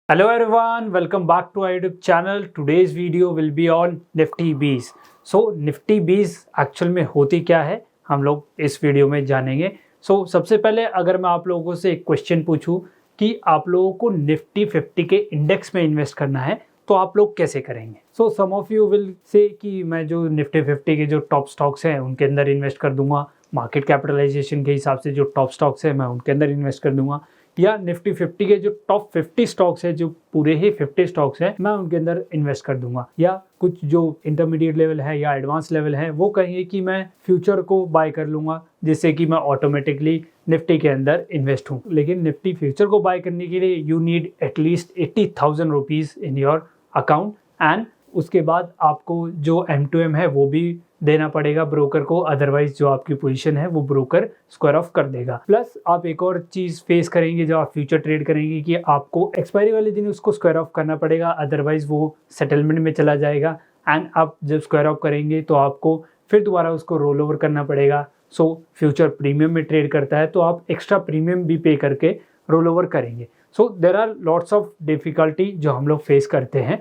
Hello everyone, welcome back to our YouTube channel. Today's video will be on Nifty Bees. So Nifty Bees actual में होती क्या है हम लोग इस वीडियो में जानेंगे. सबसे पहले अगर मैं आप लोगों से एक क्वेश्चन पूछूं कि आप लोगों को निफ्टी 50 के इंडेक्स में इन्वेस्ट करना है तो आप लोग कैसे करेंगे. सम ऑफ यू विल से कि मैं जो निफ्टी 50 के जो टॉप स्टॉक्स हैं उनके अंदर इन्वेस्ट कर दूंगा, मार्केट कैपिटलाइजेशन के हिसाब से जो टॉप स्टॉक्स हैं मैं उनके अंदर इन्वेस्ट कर दूंगा, या निफ्टी 50 के जो टॉप 50 स्टॉक्स है, जो पूरे ही 50 स्टॉक्स हैं, मैं उनके अंदर इन्वेस्ट कर दूंगा. या कुछ जो इंटरमीडिएट लेवल है या एडवांस लेवल है वो कहिए कि मैं फ्यूचर को बाय कर लूंगा जिससे कि मैं ऑटोमेटिकली निफ्टी के अंदर इन्वेस्ट हूँ. लेकिन निफ्टी फ्यूचर को बाय करने के लिए you need at least 80,000 rupees in your account and उसके बाद आपको जो M2M है वो भी देना पड़ेगा ब्रोकर को, अदरवाइज जो आपकी पोजीशन है वो ब्रोकर स्क्वायर ऑफ कर देगा. प्लस आप एक और चीज़ फेस करेंगे जब आप फ्यूचर ट्रेड करेंगे कि आपको एक्सपायरी वाले दिन उसको स्क्वायर ऑफ करना पड़ेगा, अदरवाइज वो सेटलमेंट में चला जाएगा. एंड आप जब स्क्वायर ऑफ करेंगे तो आपको फिर दोबारा उसको रोल ओवर करना पड़ेगा. फ्यूचर प्रीमियम में ट्रेड करता है तो आप एक्स्ट्रा प्रीमियम भी पे करके रोल ओवर करेंगे. There are lots of difficulty जो हम लोग फेस करते हैं.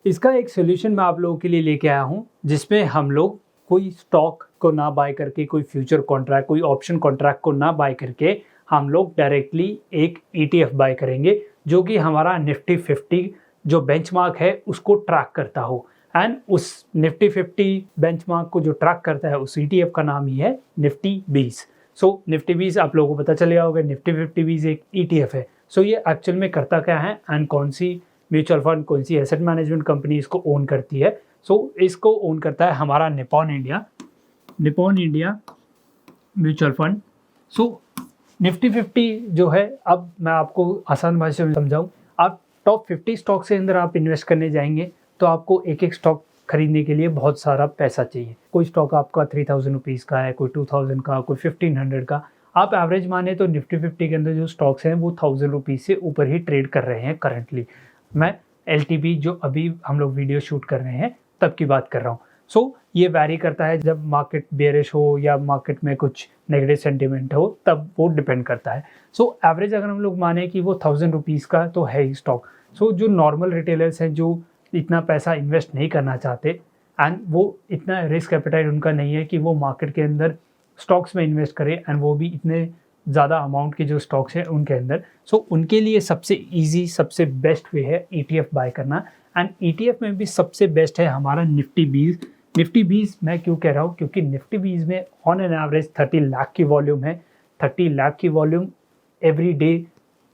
इसका एक सोल्यूशन मैं आप लोगों के लिए लेके आया हूँ जिसमें हम लोग कोई स्टॉक को ना बाय करके, कोई फ्यूचर कॉन्ट्रैक्ट, कोई ऑप्शन कॉन्ट्रैक्ट को ना बाय करके हम लोग डायरेक्टली एक ETF बाय करेंगे जो कि हमारा निफ्टी 50 जो बेंचमार्क है उसको ट्रैक करता हो. एंड उस निफ्टी 50 बेंचमार्क को जो ट्रैक करता है उस ETF का नाम ही है निफ्टी 20. निफ्टी 20 आप लोगों को पता चलेगा होगा निफ्टी 50 20 एक ETF है. ये एक्चुअल में करता क्या है एंड कौन सी म्यूचुअल फंड, कौन सी एसेट मैनेजमेंट कंपनी इसको ओन करती है. इसको ओन करता है हमारा Nippon India mutual fund. Nifty 50 जो है, अब मैं आपको आसान भाषा में समझाऊं, आप टॉप 50 स्टॉक के अंदर आप इन्वेस्ट करने जाएंगे तो आपको एक एक स्टॉक खरीदने के लिए बहुत सारा पैसा चाहिए. कोई स्टॉक आपका 3000 रुपीज़ का है, कोई 2000 का, कोई 1500 का. आप एवरेज माने तो निफ्टी 50 के अंदर जो स्टॉक्स हैं वो 1000 रुपीज़ से ऊपर ही ट्रेड कर रहे हैं करंटली. मैं LTB जो अभी हम लोग वीडियो शूट कर रहे हैं तब की बात कर रहा हूँ. ये वैरी करता है, जब मार्केट बेयरिश हो या मार्केट में कुछ नेगेटिव सेंटिमेंट हो तब वो डिपेंड करता है. एवरेज अगर हम लोग माने कि वो 1000 रुपीज़ का तो है ही स्टॉक. जो नॉर्मल रिटेलर्स हैं जो इतना पैसा इन्वेस्ट नहीं करना चाहते एंड वो इतना रिस्क एपेटाइट उनका नहीं है कि वो मार्केट के अंदर स्टॉक्स में इन्वेस्ट करें एंड वो भी इतने ज़्यादा अमाउंट के जो स्टॉक्स हैं उनके अंदर. उनके लिए सबसे इजी, सबसे बेस्ट वे है ETF बाय करना. एंड ETF में भी सबसे बेस्ट है हमारा निफ्टी 20. निफ्टी 20 मैं क्यों कह रहा हूँ, क्योंकि निफ्टी 20 में ऑन एन एवरेज 30 लाख की वॉल्यूम है. 30 लाख की वॉल्यूम एवरी डे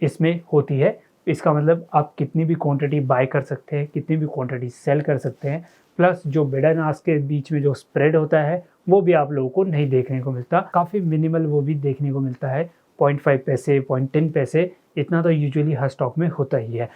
इसमें होती है. इसका मतलब आप कितनी भी क्वांटिटी बाय कर सकते हैं, कितनी भी क्वांटिटी सेल कर सकते हैं. प्लस जो बिड एंड आस्क के बीच में जो स्प्रेड होता है वो भी आप लोगों को नहीं देखने को मिलता, काफ़ी मिनिमल वो भी देखने को मिलता है. 0.5 पैसे, 0.10 पैसे, इतना तो यूजुअली हर स्टॉक में होता ही है.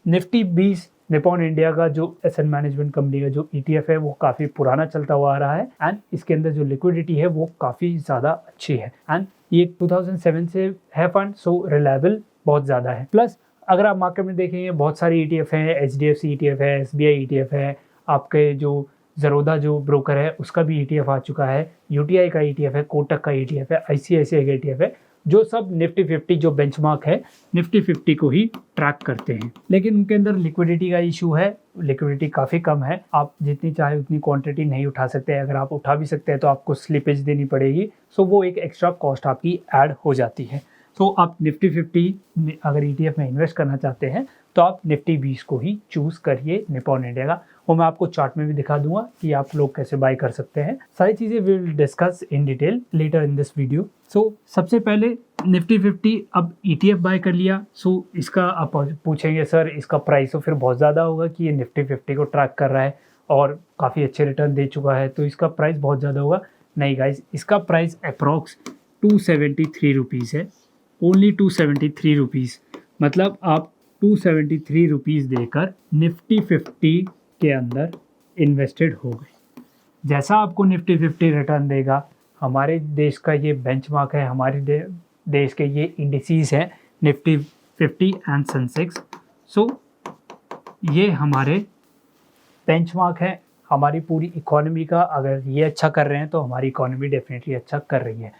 निफ्टी 20 निपॉन इंडिया का जो एसेट मैनेजमेंट कंपनी का जो ETF है वो काफ़ी पुराना चलता हुआ आ रहा है एंड इसके अंदर जो लिक्विडिटी है वो काफ़ी ज़्यादा अच्छी है. एंड ये 2007 से है फंड, रिलायबल बहुत ज़्यादा है. प्लस अगर आप मार्केट में देखेंगे बहुत सारी ETF हैं, HDFC ETF है, SBI ETF है, आपके जो ज़रोदा जो ब्रोकर है उसका भी ETF आ चुका है, UTI का ETF है, कोटक का ETF है, ICICI का ETF है, जो सब निफ्टी 50 जो बेंचमार्क है निफ्टी 50 को ही ट्रैक करते हैं. लेकिन उनके अंदर लिक्विडिटी का इशू है, लिक्विडिटी काफ़ी कम है. आप जितनी चाहे उतनी क्वांटिटी नहीं उठा सकते. अगर आप उठा भी सकते हैं तो आपको स्लिपेज देनी पड़ेगी. वो एक एक्स्ट्रा कॉस्ट आपकी ऐड हो जाती है. आप निफ्टी 50 में अगर ETF में इन्वेस्ट करना चाहते हैं तो आप निफ्टी 20 को ही चूज़ करिए निपॉन इंडिया का. वो मैं आपको चार्ट में भी दिखा दूंगा कि आप लोग कैसे बाय कर सकते हैं. सारी चीज़ें we will discuss in detail later in this video. सबसे पहले निफ्टी 50 अब ETF बाय कर लिया. इसका आप पूछेंगे सर इसका प्राइस तो फिर बहुत ज़्यादा होगा कि ये निफ्टी 50 को ट्रैक कर रहा है और काफ़ी अच्छे रिटर्न दे चुका है तो इसका प्राइस बहुत ज़्यादा होगा. नहीं गाइज, इसका प्राइस अप्रॉक्स 273 रुपीज़ है. Only 273 rupees. मतलब आप 273 रुपीज़ देकर निफ्टी 50 के अंदर इन्वेस्टेड हो गए. जैसा आपको निफ्टी 50 रिटर्न देगा, हमारे देश का ये बेंचमार्क है, हमारे देश के ये इंडिसेस हैं निफ्टी 50 एंड सेंसेक्स. ये हमारे बेंचमार्क है हमारी पूरी इकोनॉमी का. अगर ये अच्छा कर रहे हैं तो हमारी इकोनॉमी डेफिनेटली अच्छा कर रही है.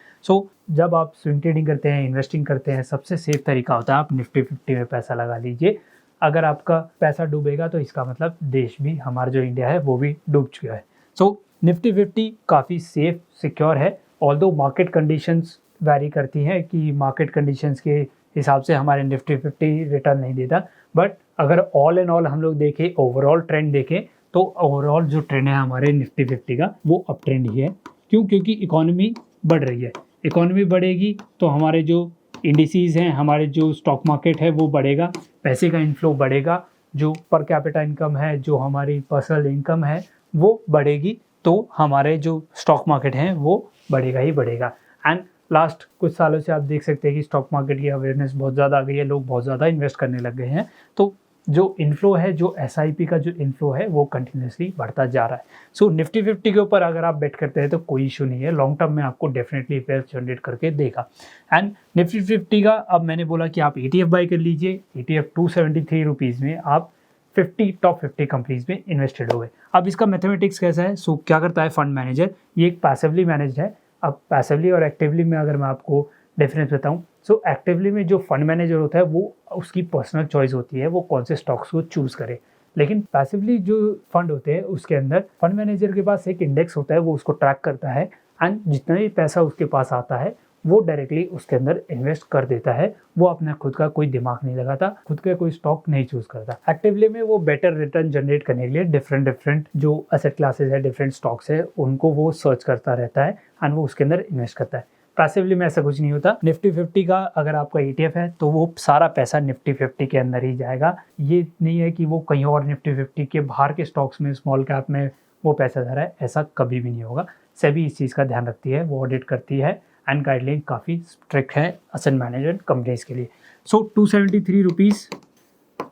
जब आप स्विंग ट्रेडिंग करते हैं, इन्वेस्टिंग करते हैं, सबसे सेफ तरीका होता है आप निफ्टी 50 में पैसा लगा लीजिए. अगर आपका पैसा डूबेगा तो इसका मतलब देश भी, हमारा जो इंडिया है वो भी डूब चुका है। सो निफ्टी 50 काफ़ी सेफ सिक्योर है, ऑल्दो मार्केट कंडीशंस वैरी करती हैं कि मार्केट कंडीशंस के हिसाब से हमारे निफ्टी 50 रिटर्न नहीं देता, बट अगर ऑल एंड ऑल हम लोग देखें, ओवरऑल ट्रेंड देखें, तो ओवरऑल जो ट्रेंड है हमारे निफ्टी 50 का वो अप ट्रेंड ही है। क्यों? क्योंकि इकोनॉमी बढ़ रही है, इकोनॉमी बढ़ेगी तो हमारे जो इंडिसेस हैं, हमारे जो स्टॉक मार्केट है वो बढ़ेगा, पैसे का इनफ्लो बढ़ेगा, जो पर कैपिटा इनकम है, जो हमारी पर्सनल इनकम है वो बढ़ेगी, तो हमारे जो स्टॉक मार्केट हैं वो बढ़ेगा ही बढ़ेगा। एंड लास्ट कुछ सालों से आप देख सकते हैं कि स्टॉक मार्केट की अवेयरनेस बहुत ज़्यादा आ गई है, लोग बहुत ज़्यादा इन्वेस्ट करने लग गए हैं, तो जो इनफ्लो है, जो एसआईपी का जो इनफ्लो है वो कंटिन्यूसली बढ़ता जा रहा है। सो निफ्टी 50 के ऊपर अगर आप बेट करते हैं तो कोई इशू नहीं है, लॉन्ग टर्म में आपको डेफिनेटली वेल्थ जनरेट करके देगा। एंड निफ्टी 50 का अब मैंने बोला कि आप ETF बाई कर लीजिए, ETF 273 रुपीज़ में आप 50 टॉप 50 कंपनीज में इन्वेस्टेड हो गए। अब इसका मैथमेटिक्स कैसा है? सो क्या करता है फंड मैनेजर, ये एक पैसिवली मैनेज्ड है। अब पैसिवली और एक्टिवली में अगर मैं आपको डिफरेंस बताऊं, सो एक्टिवली में जो फंड मैनेजर होता है वो उसकी पर्सनल चॉइस होती है वो कौन से स्टॉक्स को चूज करे, लेकिन पैसिवली जो फंड होते हैं उसके अंदर फंड मैनेजर के पास एक इंडेक्स होता है, वो उसको ट्रैक करता है एंड जितना भी पैसा उसके पास आता है वो डायरेक्टली उसके अंदर इन्वेस्ट कर देता है। वो अपना खुद का कोई दिमाग नहीं लगाता, खुद का कोई स्टॉक नहीं चूज करता। एक्टिवली में वो बेटर रिटर्न जनरेट करने के लिए डिफरेंट जो एसेट क्लासेस है, डिफरेंट स्टॉक्स है, उनको वो सर्च करता रहता है एंड वो उसके अंदर इन्वेस्ट करता है। पैसिवली में ऐसा कुछ नहीं होता। निफ्टी 50 का अगर आपका ETF है तो वो सारा पैसा निफ्टी 50 के अंदर ही जाएगा, ये नहीं है कि वो कहीं और निफ्टी 50 के बाहर के स्टॉक्स में, स्मॉल कैप में वो पैसा जा रहा है, ऐसा कभी भी नहीं होगा। सेबी इस चीज़ का ध्यान रखती है, वो ऑडिट करती है एंड गाइडलाइन काफ़ी स्ट्रिक्ट है एसेट मैनेजमेंट कंपनीज के लिए। सो 273 रुपीज़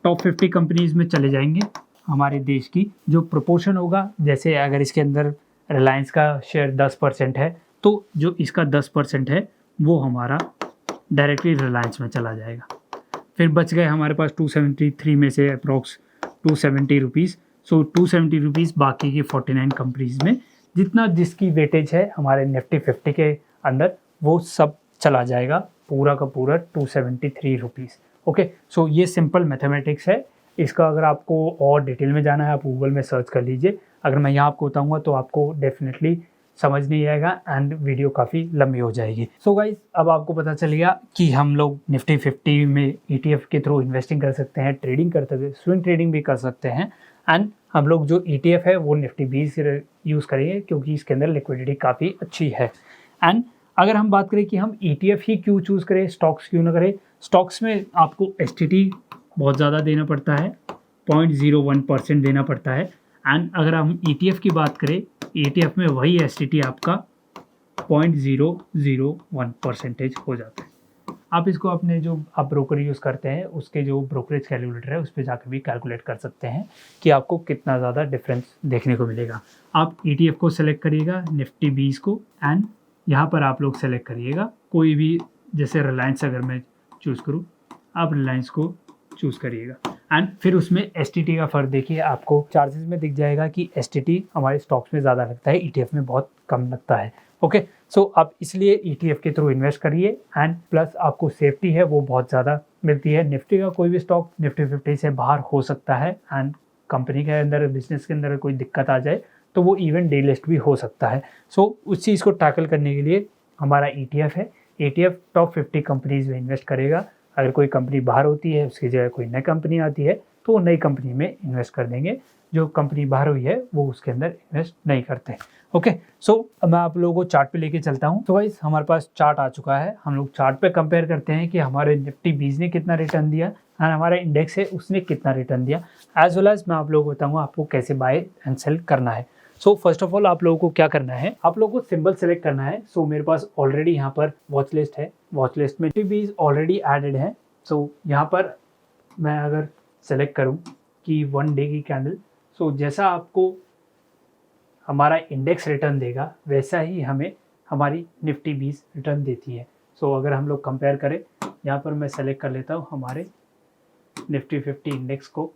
टॉप 50 कंपनीज में चले जाएंगे। हमारे देश की जो प्रोपोर्शन होगा, जैसे अगर इसके अंदर रिलायंस का शेयर 10% है तो जो इसका 10% है वो हमारा डायरेक्टली रिलायंस में चला जाएगा। फिर बच गए हमारे पास 273 में से अप्रॉक्स 270 रुपीज़। सो 270 रुपीज़ बाकी की 49 कंपनीज में जितना जिसकी वेटेज है हमारे निफ्टी 50 के अंदर वो सब चला जाएगा, पूरा का पूरा 273 रुपीज़। ओके, सो ये सिंपल मैथमेटिक्स है। इसका अगर आपको और डिटेल में जाना है आप गूगल में सर्च कर लीजिए। अगर मैं यहाँ आपको बताऊँगा तो आपको डेफिनेटली समझ नहीं आएगा एंड वीडियो काफ़ी लंबी हो जाएगी। सो गाइज, अब आपको पता चल गया कि हम लोग निफ्टी 50 में ETF के थ्रू इन्वेस्टिंग कर सकते हैं, ट्रेडिंग कर सकते हैं, स्विंग ट्रेडिंग भी कर सकते हैं एंड हम लोग जो ETF है वो निफ्टी 20 यूज़ करेंगे क्योंकि इसके अंदर लिक्विडिटी काफ़ी अच्छी है। एंड अगर हम बात करें कि हम ETF ही क्यों चूज़ करें, स्टॉक्स क्यों ना करें, स्टॉक्स में आपको STT बहुत ज़्यादा देना पड़ता है, 0.01% देना पड़ता है। एंड अगर हम ETF की बात करें, ETF में वही STT आपका 0.001% हो जाता है। आप इसको अपने जो आप ब्रोकर यूज़ करते हैं उसके जो ब्रोकरेज कैलकुलेटर है उस पर जाकर भी कैलकुलेट कर सकते हैं कि आपको कितना ज़्यादा डिफरेंस देखने को मिलेगा। आप ETF को सेलेक्ट करिएगा, निफ्टी 20 को, एंड यहाँ पर आप लोग सेलेक्ट करिएगा कोई भी, जैसे रिलायंस अगर मैं चूज़ करूँ, आप रिलायंस को चूज़ करिएगा एंड फिर उसमें STT का फ़र्क देखिए, आपको चार्जेस में दिख जाएगा कि STT हमारे स्टॉक्स में ज़्यादा लगता है, ETF में बहुत कम लगता है। ओके, सो आप इसलिए ETF के थ्रू इन्वेस्ट करिए एंड प्लस आपको सेफ्टी है वो बहुत ज़्यादा मिलती है। निफ्टी का कोई भी स्टॉक निफ्टी 50 से बाहर हो सकता है एंड कंपनी के अंदर, बिजनेस के अंदर कोई दिक्कत आ जाए तो वो इवन डीलिस्ट भी हो सकता है। सो उस चीज़ को टैकल करने के लिए हमारा ETF है। ETF टॉप 50 कंपनीज में इन्वेस्ट करेगा। अगर कोई कंपनी बाहर होती है उसकी जगह कोई नई कंपनी आती है तो वो नई कंपनी में इन्वेस्ट कर देंगे, जो कंपनी बाहर हुई है वो उसके अंदर इन्वेस्ट नहीं करते। ओके, सो मैं आप लोगों को चार्ट पे लेके चलता हूँ। तो गाइस, हमारे पास चार्ट आ चुका है। हम लोग चार्ट पे कंपेयर करते हैं कि हमारे निफ्टी 20 ने कितना रिटर्न दिया एंड हमारा इंडेक्स है उसने कितना रिटर्न दिया, एज वेल एज मैं आप लोगों को बताऊँगा आपको कैसे बाय एंड सेल करना है। सो फर्स्ट ऑफ ऑल आप लोगों को क्या करना है, आप लोगों को सिंबल सेलेक्ट करना है। सो मेरे पास ऑलरेडी यहाँ पर वॉच लिस्ट है, वॉच लिस्ट में निफ्टी 20 ऑलरेडी एडेड है। सो यहाँ पर मैं अगर सेलेक्ट करूँ कि 1 डे की कैंडल, सो जैसा आपको हमारा इंडेक्स रिटर्न देगा वैसा ही हमें हमारी निफ्टी 20 रिटर्न देती है। सो अगर हम लोग कंपेयर करें, यहाँ पर मैं सेलेक्ट कर लेता हूँ हमारे निफ्टी 50 इंडेक्स को।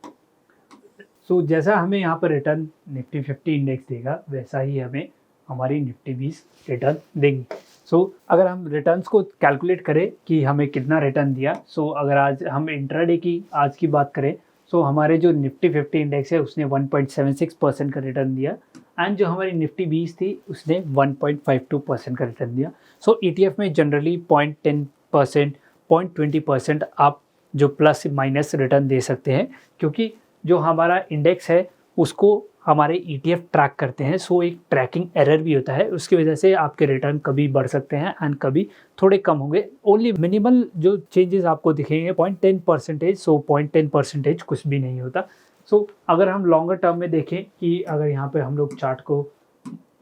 सो जैसा हमें यहाँ पर रिटर्न निफ्टी 50 इंडेक्स देगा वैसा ही हमें हमारी निफ्टी 20 रिटर्न देगी। सो अगर हम रिटर्न्स को कैलकुलेट करें कि हमें कितना रिटर्न दिया, सो अगर आज हम इंट्राडे की आज की बात करें, सो हमारे जो निफ्टी 50 इंडेक्स है उसने 1.76% का रिटर्न दिया एंड जो हमारी निफ्टी 20 थी उसने 1.52% का रिटर्न दिया। सो ETF में जनरली 0.10%, 0.20% आप जो प्लस माइनस रिटर्न दे सकते हैं, क्योंकि जो हमारा इंडेक्स है उसको हमारे ETF ट्रैक करते हैं। सो एक ट्रैकिंग एरर भी होता है, उसकी वजह से आपके रिटर्न कभी बढ़ सकते हैं एंड कभी थोड़े कम होंगे। ओनली मिनिमल जो चेंजेस आपको दिखेंगे 0.10%, सो 0.10% कुछ भी नहीं होता। सो अगर हम लॉन्गर टर्म में देखें कि अगर यहाँ पे हम लोग चार्ट को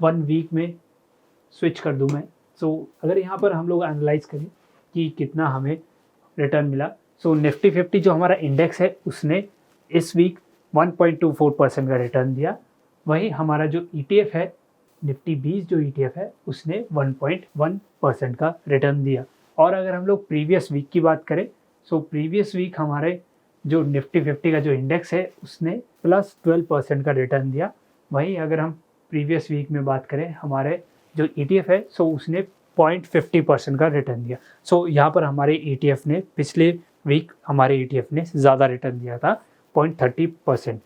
1 वीक में स्विच कर दूँ मैं, सो अगर यहाँ पर हम लोग एनालाइज करें कि कितना हमें रिटर्न मिला, सो निफ्टी 50 जो हमारा इंडेक्स है उसने इस वीक 1.24% का रिटर्न दिया। वहीं हमारा जो ETF है निफ्टी 20 जो ETF है उसने 1.1% का रिटर्न दिया। और अगर हम लोग प्रीवियस वीक की बात करें, सो प्रीवियस वीक हमारे जो निफ्टी 50 का जो इंडेक्स है उसने प्लस 12% का रिटर्न दिया। वहीं अगर हम प्रीवियस वीक में बात करें हमारे जो ETF है सो उसने 0.50% का रिटर्न दिया। सो यहाँ पर हमारे ETF ने पिछले वीक हमारे ETF ने ज़्यादा रिटर्न दिया था 0.30%।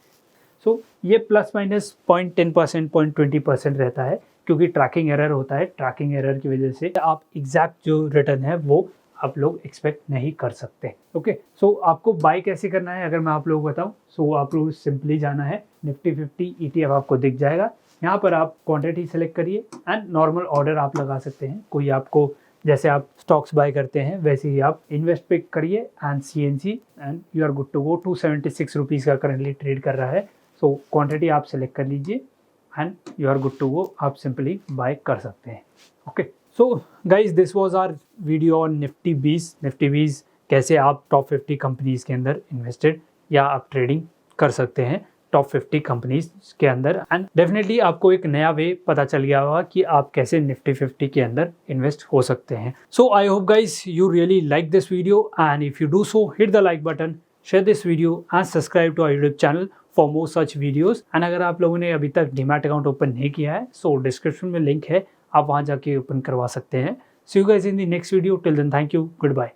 सो ये प्लस माइनस 0.10%, 0.20% रहता है, क्योंकि ट्रैकिंग एरर होता है। ट्रैकिंग एरर की वजह से आप एग्जैक्ट जो रिटर्न है वो आप लोग एक्सपेक्ट नहीं कर सकते। ओके, सो आपको बाय कैसे करना है अगर मैं आप लोगों को बताऊँ, सो आप लोग सिंपली जाना है निफ्टी 50 ETF आपको दिख जाएगा। यहाँ पर आप क्वांटिटी सेलेक्ट करिए एंड नॉर्मल ऑर्डर आप लगा सकते हैं। कोई आपको जैसे आप स्टॉक्स बाय करते हैं वैसे ही आप इन्वेस्ट पे करिए and CNC and you are good to go. 276 rupees का करंटली ट्रेड कर रहा है। सो क्वांटिटी आप सेलेक्ट कर लीजिए and you are good to go, आप सिंपली बाय कर सकते हैं। Okay, so guys this was our video on Nifty 20। Nifty 20 कैसे आप टॉप 50 कंपनीज के अंदर इन्वेस्टेड या आप ट्रेडिंग कर सकते हैं टॉप 50 कंपनीज के अंदर, एंड डेफिनेटली आपको एक नया वे पता चल गया होगा कि आप कैसे निफ्टी 50 के अंदर इन्वेस्ट हो सकते हैं। So I hope guys you really like this video and if you do so hit the like button, share this video and subscribe to our YouTube channel for more such videos. And अगर आप लोगों ने अभी तक demat account open नहीं किया है सो description में लिंक है, आप वहाँ जाके ओपन करवा सकते हैं। See you guys in the next video, till then thank you, good bye.